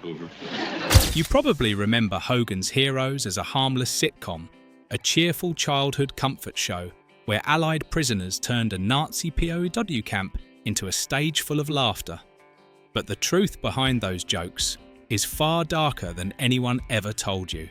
Over. You probably remember Hogan's Heroes as a harmless sitcom, a cheerful childhood comfort show where Allied prisoners turned a Nazi POW camp into a stage full of laughter. But the truth behind those jokes is far darker than anyone ever told you.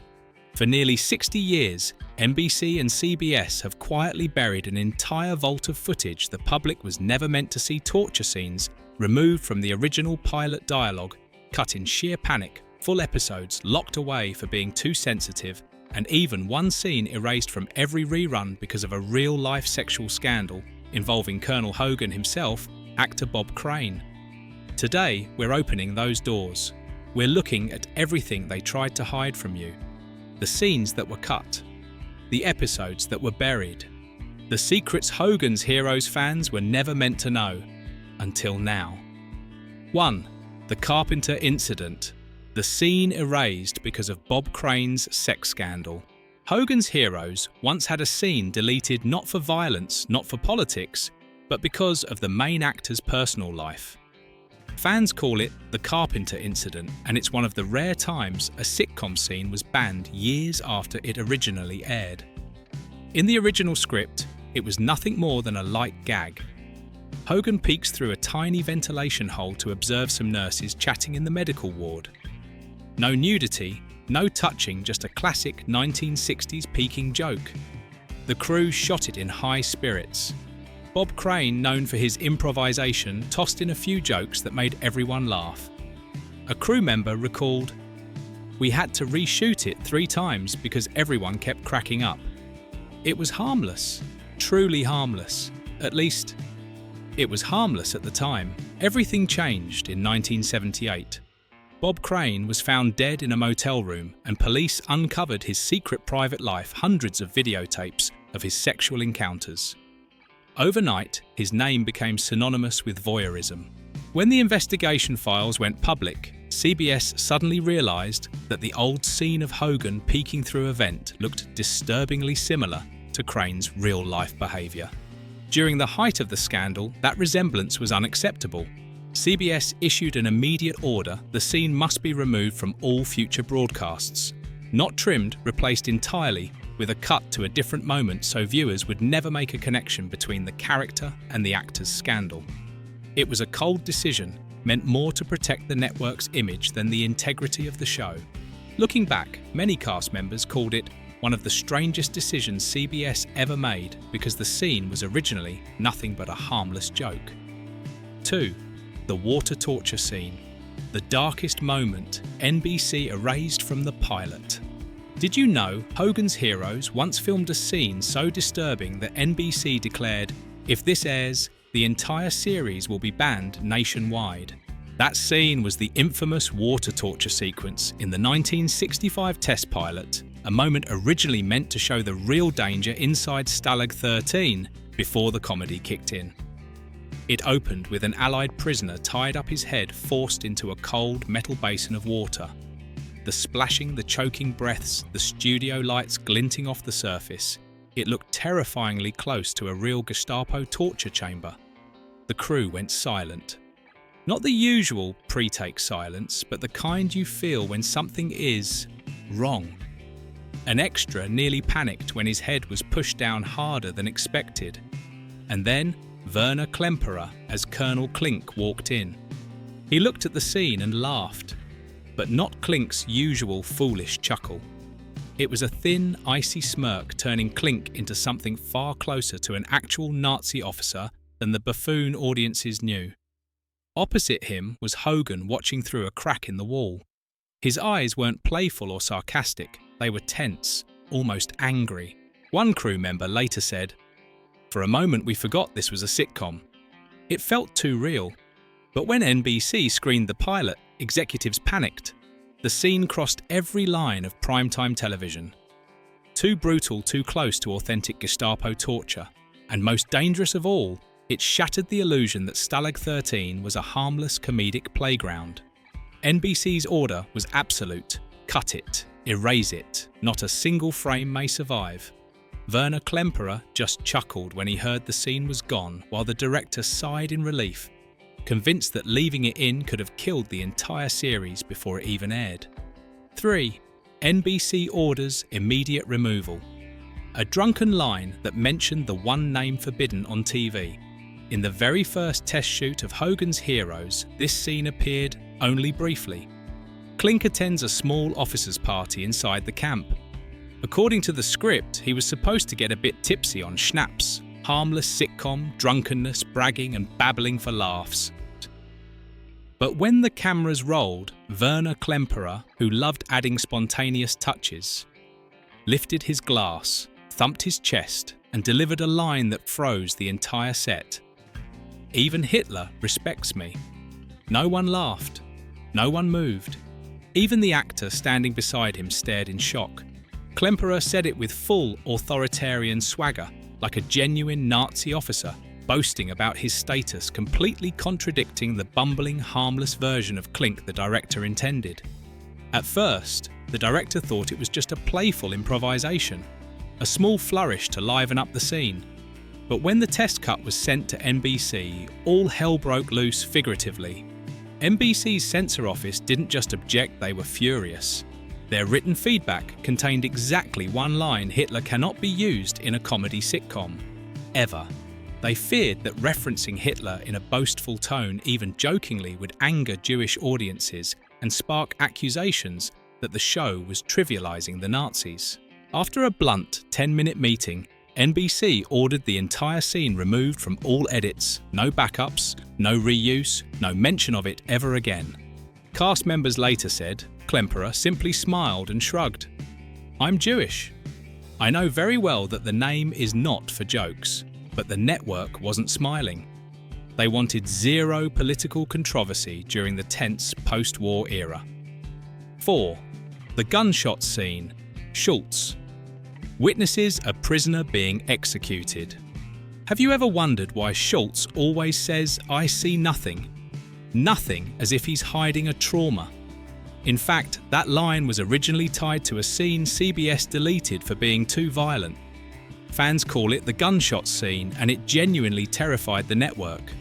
For nearly 60 years, NBC and CBS have quietly buried an entire vault of footage the public was never meant to see. Torture scenes removed from the original pilot dialogue, cut in sheer panic, full episodes locked away for being too sensitive, and even one scene erased from every rerun because of a real-life sexual scandal involving Colonel Hogan himself, actor Bob Crane. Today, we're opening those doors. We're looking at everything they tried to hide from you. The scenes that were cut. The episodes that were buried. The secrets Hogan's Heroes fans were never meant to know. Until now. 1. The Carpenter Incident. The scene erased because of Bob Crane's sex scandal. Hogan's Heroes once had a scene deleted not for violence, not for politics, but because of the main actor's personal life. Fans call it the Carpenter Incident, and it's one of the rare times a sitcom scene was banned years after it originally aired. In the original script, it was nothing more than a light gag. Hogan peeks through a tiny ventilation hole to observe some nurses chatting in the medical ward. No nudity, no touching, just a classic 1960s peaking joke. The crew shot it in high spirits. Bob Crane, known for his improvisation, tossed in a few jokes that made everyone laugh. A crew member recalled, "We had to reshoot it 3 times because everyone kept cracking up. It was harmless, truly harmless. At least, it was harmless at the time." Everything changed in 1978. Bob Crane was found dead in a motel room, and police uncovered his secret private life, hundreds of videotapes of his sexual encounters. Overnight, his name became synonymous with voyeurism. When the investigation files went public, CBS suddenly realized that the old scene of Hogan peeking through a vent looked disturbingly similar to Crane's real-life behavior. During the height of the scandal, that resemblance was unacceptable. CBS issued an immediate order: the scene must be removed from all future broadcasts. Not trimmed, replaced entirely with a cut to a different moment so viewers would never make a connection between the character and the actor's scandal. It was a cold decision, meant more to protect the network's image than the integrity of the show. Looking back, many cast members called it one of the strangest decisions CBS ever made because the scene was originally nothing but a harmless joke. 2. The water torture scene. The darkest moment NBC erased from the pilot. Did you know Hogan's Heroes once filmed a scene so disturbing that NBC declared, "If this airs, the entire series will be banned nationwide"? That scene was the infamous water torture sequence in the 1965 test pilot, a moment originally meant to show the real danger inside Stalag 13 before the comedy kicked in. It opened with an Allied prisoner tied up his head forced into a cold metal basin of water. The splashing, the choking breaths, the studio lights glinting off the surface. It looked terrifyingly close to a real Gestapo torture chamber. The crew went silent. Not the usual pre-take silence, but the kind you feel when something is wrong. An extra nearly panicked when his head was pushed down harder than expected. And then Werner Klemperer as Colonel Klink walked in. He looked at the scene and laughed, but not Klink's usual foolish chuckle. It was a thin, icy smirk turning Klink into something far closer to an actual Nazi officer than the buffoon audiences knew. Opposite him was Hogan watching through a crack in the wall. His eyes weren't playful or sarcastic, they were tense, almost angry. One crew member later said, "For a moment we forgot this was a sitcom. It felt too real. But when NBC screened the pilot, executives panicked. The scene crossed every line of primetime television. Too brutal, too close to authentic Gestapo torture. And most dangerous of all, it shattered the illusion that Stalag 13 was a harmless comedic playground. NBC's order was absolute. Cut it. Erase it. Not a single frame may survive. Werner Klemperer just chuckled when he heard the scene was gone, while the director sighed in relief. convinced that leaving it in could have killed the entire series before it even aired. 3. NBC orders immediate removal. A drunken line that mentioned the one name forbidden on TV. In the very first test shoot of Hogan's Heroes, this scene appeared only briefly. Klink attends a small officers' party inside the camp. According to the script, he was supposed to get a bit tipsy on schnapps, harmless sitcom, drunkenness, bragging and babbling for laughs. But when the cameras rolled, Werner Klemperer, who loved adding spontaneous touches, lifted his glass, thumped his chest, and delivered a line that froze the entire set. "Even Hitler respects me." No one laughed. No one moved. Even the actor standing beside him stared in shock. Klemperer said it with full authoritarian swagger, like a genuine Nazi officer, boasting about his status, completely contradicting the bumbling, harmless version of Klink the director intended. At first, the director thought it was just a playful improvisation, a small flourish to liven up the scene. But when the test cut was sent to NBC, all hell broke loose figuratively. NBC's censor office didn't just object, they were furious. Their written feedback contained exactly one line: Hitler cannot be used in a comedy sitcom. Ever. They feared that referencing Hitler in a boastful tone, even jokingly, would anger Jewish audiences and spark accusations that the show was trivializing the Nazis. After a blunt 10-minute meeting, NBC ordered the entire scene removed from all edits, no backups, no reuse, no mention of it ever again. Cast members later said, Klemperer simply smiled and shrugged. "I'm Jewish. I know very well that the name is not for jokes, but the network wasn't smiling. They wanted zero political controversy during the tense post-war era." 4. The gunshot scene. Schultz witnesses a prisoner being executed. Have you ever wondered why Schultz always says, "I see nothing"? Nothing, as if he's hiding a trauma. In fact, that line was originally tied to a scene CBS deleted for being too violent. Fans call it the gunshot scene, and it genuinely terrified the network.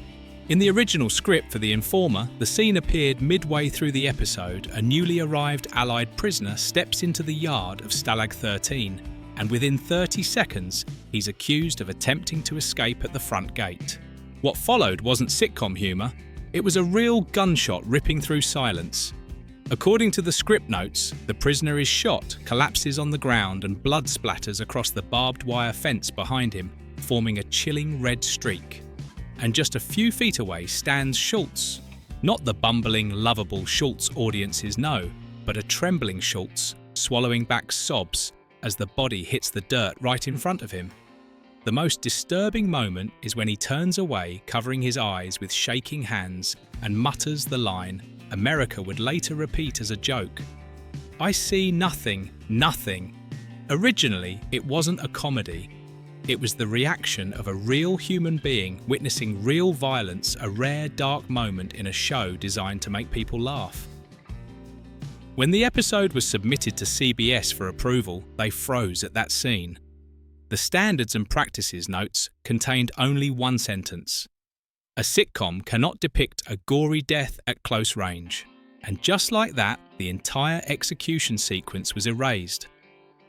In the original script for The Informer, the scene appeared midway through the episode. A newly arrived Allied prisoner steps into the yard of Stalag 13, and within 30 seconds, he's accused of attempting to escape at the front gate. What followed wasn't sitcom humour, it was a real gunshot ripping through silence. According to the script notes, the prisoner is shot, collapses on the ground, and blood splatters across the barbed wire fence behind him, forming a chilling red streak. And just a few feet away stands Schultz. Not the bumbling, lovable Schultz audiences know, but a trembling Schultz, swallowing back sobs as the body hits the dirt right in front of him. The most disturbing moment is when he turns away, covering his eyes with shaking hands, and mutters the line America would later repeat as a joke. "I see nothing, nothing." Originally, it wasn't a comedy. It was the reaction of a real human being witnessing real violence, a rare dark moment in a show designed to make people laugh. When the episode was submitted to CBS for approval, they froze at that scene. The standards and practices notes contained only one sentence. A sitcom cannot depict a gory death at close range. And just like that, the entire execution sequence was erased.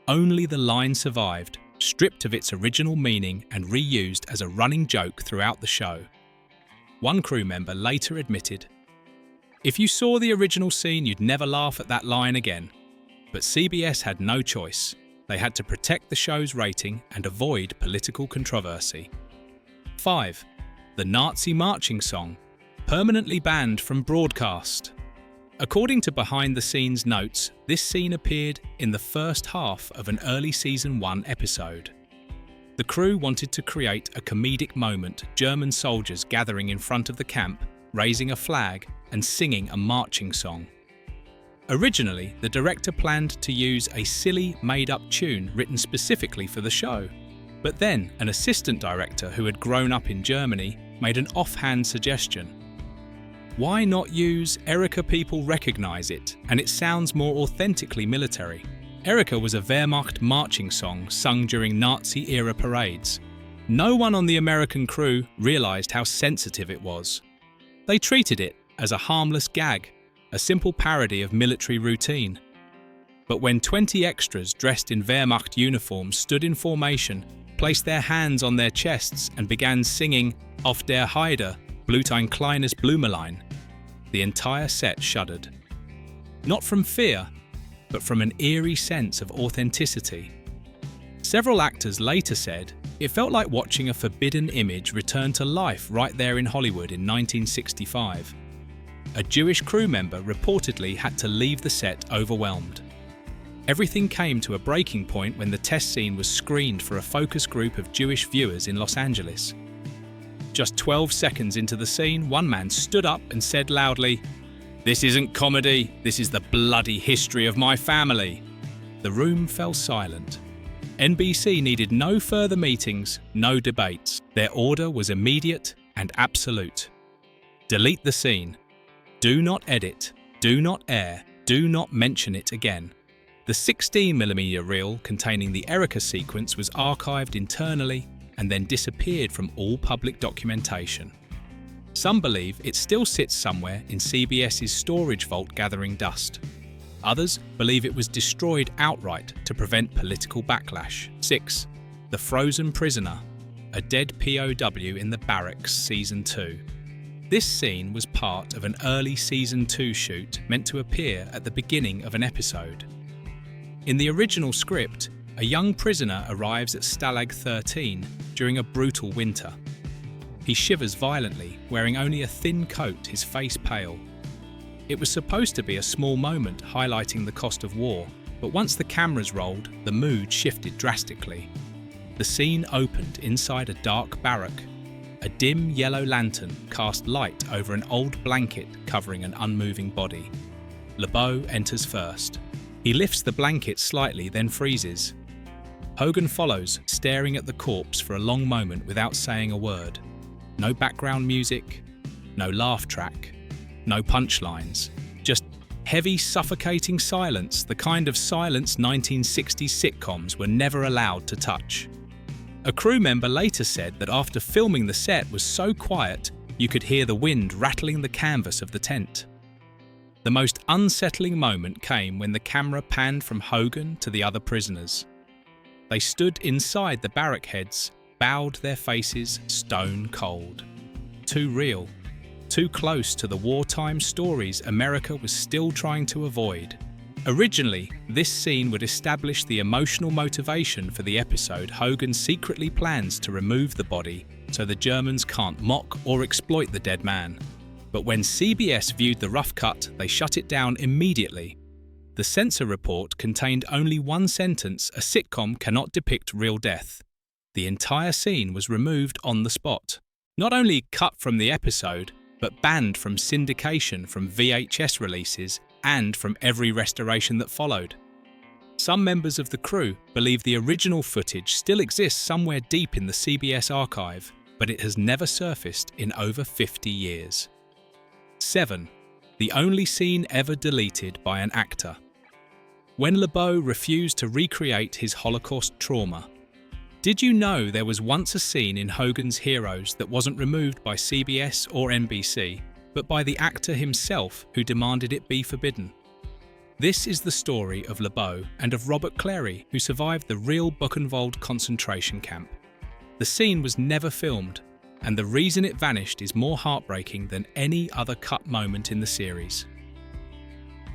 Only the line survived, stripped of its original meaning and reused as a running joke throughout the show. One crew member later admitted, "If you saw the original scene, you'd never laugh at that line again." But CBS had no choice. They had to protect the show's rating and avoid political controversy. 5. The Nazi marching song, permanently banned from broadcast. According to behind-the-scenes notes, this scene appeared in the first half of an early Season 1 episode. The crew wanted to create a comedic moment, German soldiers gathering in front of the camp, raising a flag and singing a marching song. Originally, the director planned to use a silly, made-up tune written specifically for the show. But then, an assistant director who had grown up in Germany made an offhand suggestion. Why not use Erika People Recognize It, and it sounds more authentically military? Erika was a Wehrmacht marching song sung during Nazi-era parades. No one on the American crew realized how sensitive it was. They treated it as a harmless gag, a simple parody of military routine. But when 20 extras dressed in Wehrmacht uniforms stood in formation, placed their hands on their chests and began singing Auf der Heide, blüht ein kleines Blümelein, the entire set shuddered. Not from fear, but from an eerie sense of authenticity. Several actors later said it felt like watching a forbidden image return to life right there in Hollywood in 1965. A Jewish crew member reportedly had to leave the set overwhelmed. Everything came to a breaking point when the test scene was screened for a focus group of Jewish viewers in Los Angeles. Just 12 seconds into the scene, one man stood up and said loudly, "This isn't comedy, this is the bloody history of my family." The room fell silent. NBC needed no further meetings, no debates. Their order was immediate and absolute. Delete the scene. Do not edit. Do not air. Do not mention it again. The 16mm reel containing the Erica sequence was archived internally and then disappeared from all public documentation. Some believe it still sits somewhere in CBS's storage vault gathering dust. Others believe it was destroyed outright to prevent political backlash. 6. The Frozen Prisoner, a dead POW in the Barracks Season 2. This scene was part of an early Season 2 shoot meant to appear at the beginning of an episode. In the original script, a young prisoner arrives at Stalag 13 during a brutal winter. He shivers violently, wearing only a thin coat, his face pale. It was supposed to be a small moment highlighting the cost of war, but once the cameras rolled, the mood shifted drastically. The scene opened inside a dark barrack. A dim yellow lantern cast light over an old blanket covering an unmoving body. LeBeau enters first. He lifts the blanket slightly, then freezes. Hogan follows, staring at the corpse for a long moment without saying a word. No background music, no laugh track, no punchlines. Just heavy, suffocating silence, the kind of silence 1960s sitcoms were never allowed to touch. A crew member later said that after filming the set was so quiet, you could hear the wind rattling the canvas of the tent. The most unsettling moment came when the camera panned from Hogan to the other prisoners. They stood inside the barrack heads, bowed their faces stone cold. Too real, too close to the wartime stories America was still trying to avoid. Originally, this scene would establish the emotional motivation for the episode. Hogan secretly plans to remove the body so the Germans can't mock or exploit the dead man. But when CBS viewed the rough cut, they shut it down immediately. The censor report contained only one sentence: a sitcom cannot depict real death. The entire scene was removed on the spot. Not only cut from the episode, but banned from syndication, from VHS releases, and from every restoration that followed. Some members of the crew believe the original footage still exists somewhere deep in the CBS archive, but it has never surfaced in over 50 years. 7. The only scene ever deleted by an actor. When LeBeau refused to recreate his Holocaust trauma. Did you know there was once a scene in Hogan's Heroes that wasn't removed by CBS or NBC, but by the actor himself who demanded it be forbidden? This is the story of LeBeau and of Robert Clary, who survived the real Buchenwald concentration camp. The scene was never filmed, and the reason it vanished is more heartbreaking than any other cut moment in the series.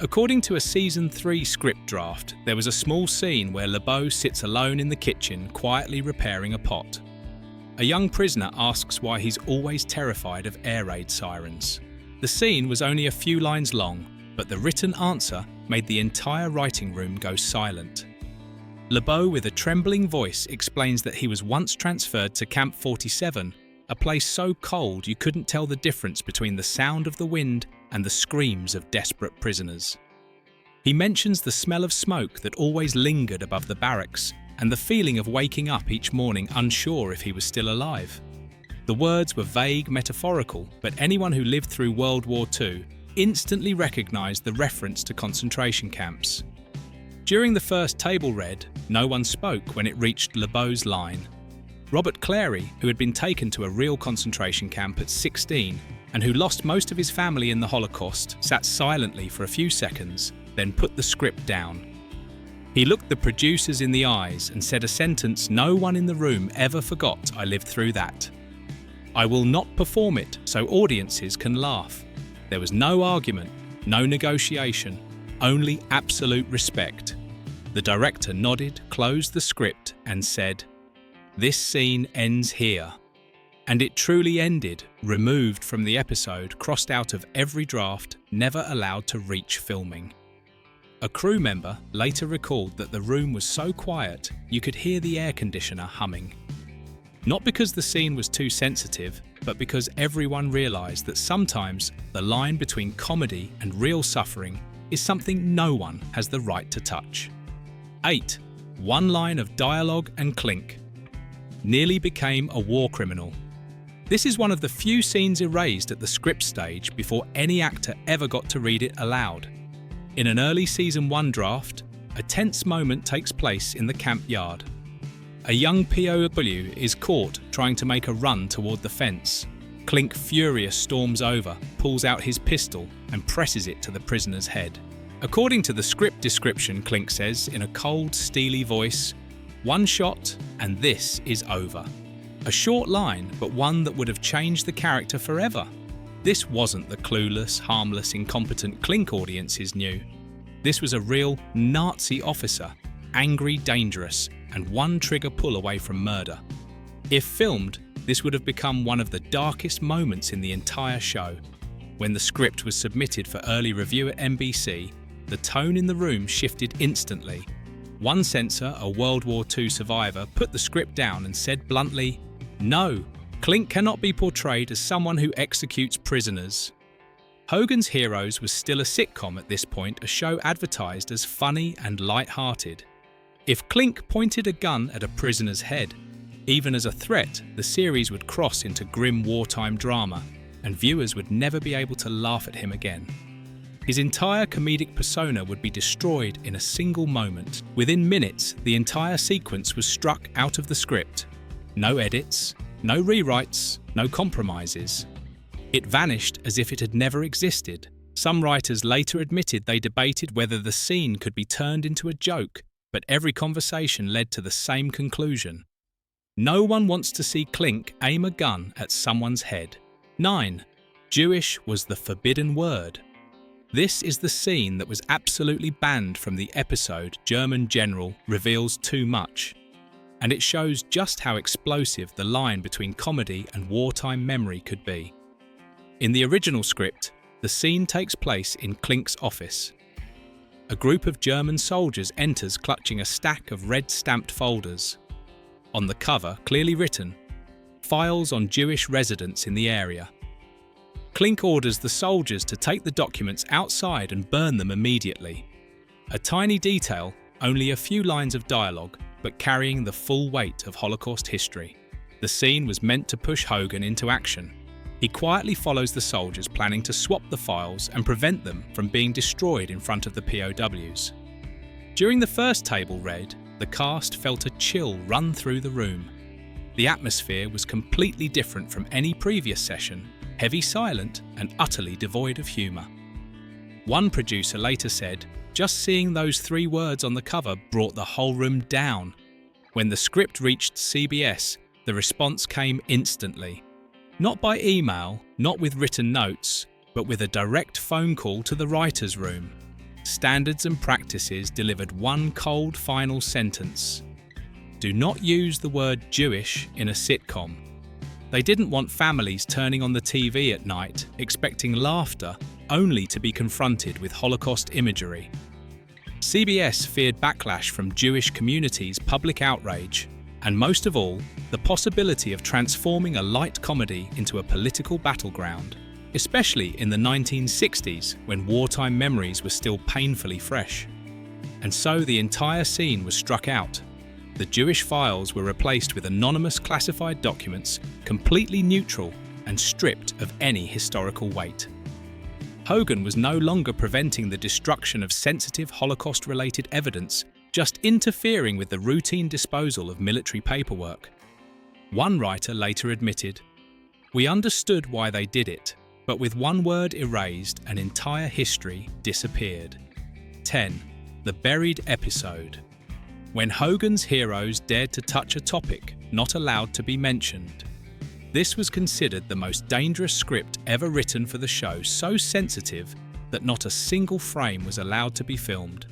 According to a Season 3 script draft, there was a small scene where LeBeau sits alone in the kitchen quietly repairing a pot. A young prisoner asks why he's always terrified of air raid sirens. The scene was only a few lines long, but the written answer made the entire writing room go silent. LeBeau, with a trembling voice, explains that he was once transferred to Camp 47, a place so cold you couldn't tell the difference between the sound of the wind and the screams of desperate prisoners. He mentions the smell of smoke that always lingered above the barracks and the feeling of waking up each morning unsure if he was still alive. The words were vague, metaphorical, but anyone who lived through World War II instantly recognized the reference to concentration camps. During the first table read, no one spoke when it reached LeBeau's line. Robert Clary, who had been taken to a real concentration camp at 16, and who lost most of his family in the Holocaust, sat silently for a few seconds, then put the script down. He looked the producers in the eyes and said a sentence no one in the room ever forgot: "I lived through that. I will not perform it so audiences can laugh." There was no argument, no negotiation, only absolute respect. The director nodded, closed the script, and said, "This scene ends here." And it truly ended, removed from the episode, crossed out of every draft, never allowed to reach filming. A crew member later recalled that the room was so quiet you could hear the air conditioner humming. Not because the scene was too sensitive, but because everyone realised that sometimes the line between comedy and real suffering is something no one has the right to touch. 8. One line of dialogue and Klink. Nearly became a war criminal. This is one of the few scenes erased at the script stage before any actor ever got to read it aloud. In an early Season 1 draft, a tense moment takes place in the camp yard. A young POW is caught trying to make a run toward the fence. Klink, furious, storms over, pulls out his pistol and presses it to the prisoner's head. According to the script description, Klink says in a cold, steely voice, "One shot and this is over." A short line, but one that would have changed the character forever. This wasn't the clueless, harmless, incompetent Klink audiences knew. This was a real Nazi officer, angry, dangerous, and one trigger pull away from murder. If filmed, this would have become one of the darkest moments in the entire show. When the script was submitted for early review at NBC, the tone in the room shifted instantly. One censor, a World War II survivor, put the script down and said bluntly, "No, Klink cannot be portrayed as someone who executes prisoners." Hogan's Heroes was still a sitcom at this point, a show advertised as funny and light-hearted. If Klink pointed a gun at a prisoner's head, even as a threat, the series would cross into grim wartime drama, and viewers would never be able to laugh at him again. His entire comedic persona would be destroyed in a single moment. Within minutes, the entire sequence was struck out of the script. No edits, no rewrites, no compromises. It vanished as if it had never existed. Some writers later admitted they debated whether the scene could be turned into a joke, but every conversation led to the same conclusion. No one wants to see Klink aim a gun at someone's head. 9. Jewish was the forbidden word. This is the scene that was absolutely banned from the episode German General Reveals Too Much. And it shows just how explosive the line between comedy and wartime memory could be. In the original script, the scene takes place in Klink's office. A group of German soldiers enters clutching a stack of red-stamped folders. On the cover, clearly written, "Files on Jewish residents in the area." Klink orders the soldiers to take the documents outside and burn them immediately. A tiny detail, only a few lines of dialogue, but carrying the full weight of Holocaust history. The scene was meant to push Hogan into action. He quietly follows the soldiers, planning to swap the files and prevent them from being destroyed in front of the POWs. During the first table read, the cast felt a chill run through the room. The atmosphere was completely different from any previous session, heavy, silent, and utterly devoid of humour. One producer later said, "Just seeing those 3 words on the cover brought the whole room down." When the script reached CBS, the response came instantly. Not by email, not with written notes, but with a direct phone call to the writer's room. Standards and practices delivered one cold final sentence. Do not use the word Jewish in a sitcom. They didn't want families turning on the TV at night, expecting laughter, only to be confronted with Holocaust imagery. CBS feared backlash from Jewish communities' public outrage, and most of all, the possibility of transforming a light comedy into a political battleground, especially in the 1960s when wartime memories were still painfully fresh. And so the entire scene was struck out. The Jewish files were replaced with anonymous classified documents, completely neutral and stripped of any historical weight. Hogan was no longer preventing the destruction of sensitive Holocaust-related evidence, just interfering with the routine disposal of military paperwork. One writer later admitted, "We understood why they did it. But with one word erased, an entire history disappeared. 10. The buried episode. When Hogan's heroes dared to touch a topic not allowed to be mentioned. This was considered the most dangerous script ever written for the show, so sensitive that not a single frame was allowed to be filmed.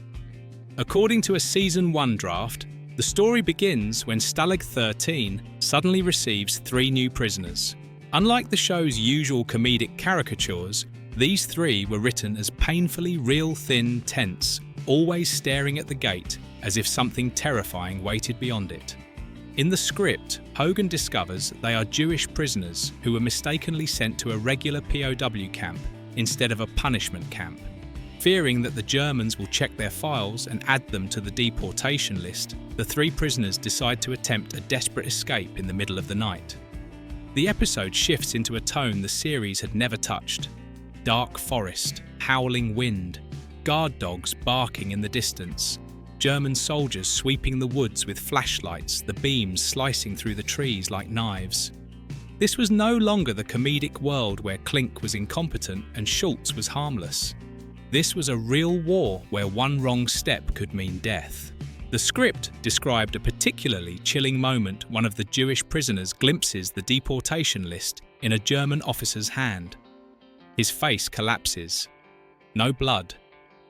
According to a Season 1 draft, the story begins when Stalag 13 suddenly receives 3 new prisoners. Unlike the show's usual comedic caricatures, these 3 were written as painfully real thin, tense, always staring at the gate as if something terrifying waited beyond it. In the script, Hogan discovers they are Jewish prisoners who were mistakenly sent to a regular POW camp instead of a punishment camp. Fearing that the Germans will check their files and add them to the deportation list, the 3 prisoners decide to attempt a desperate escape in the middle of the night. The episode shifts into a tone the series had never touched. Dark forest, howling wind, guard dogs barking in the distance, German soldiers sweeping the woods with flashlights, the beams slicing through the trees like knives. This was no longer the comedic world where Klink was incompetent and Schultz was harmless. This was a real war where one wrong step could mean death. The script described a particularly chilling moment one of the Jewish prisoners glimpses the deportation list in a German officer's hand. His face collapses. No blood,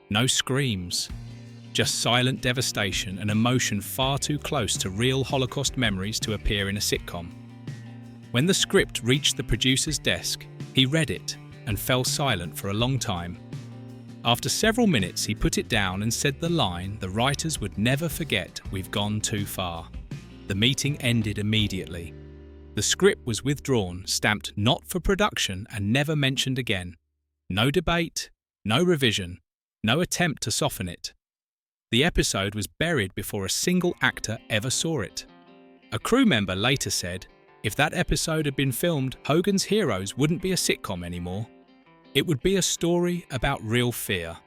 no screams, just silent devastation and emotion far too close to real Holocaust memories to appear in a sitcom. When the script reached the producer's desk, he read it and fell silent for a long time. After several minutes, he put it down and said the line the writers would never forget: "We've gone too far." The meeting ended immediately. The script was withdrawn, stamped not for production, and never mentioned again. No debate, no revision, no attempt to soften it. The episode was buried before a single actor ever saw it. A crew member later said, if that episode had been filmed, Hogan's Heroes wouldn't be a sitcom anymore. It would be a story about real fear.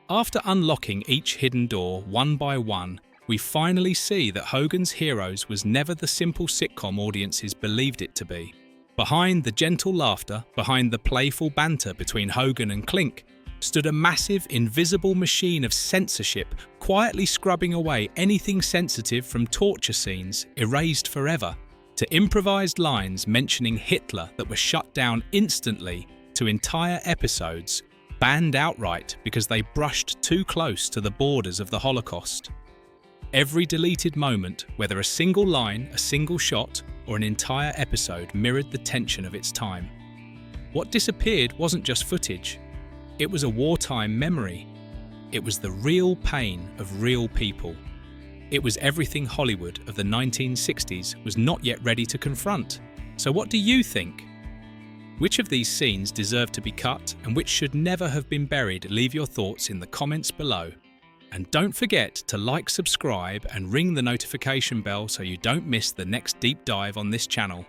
After unlocking each hidden door one by one, we finally see that Hogan's Heroes was never the simple sitcom audiences believed it to be. Behind the gentle laughter, behind the playful banter between Hogan and Klink, stood a massive, invisible machine of censorship, quietly scrubbing away anything sensitive from torture scenes erased forever, to improvised lines mentioning Hitler that were shut down instantly, to entire episodes banned outright because they brushed too close to the borders of the Holocaust. Every deleted moment, whether a single line, a single shot, or an entire episode, mirrored the tension of its time. What disappeared wasn't just footage. It was a wartime memory. It was the real pain of real people. It was everything Hollywood of the 1960s was not yet ready to confront. So what do you think? Which of these scenes deserve to be cut and which should never have been buried? Leave your thoughts in the comments below. And don't forget to like, subscribe and ring the notification bell so you don't miss the next deep dive on this channel.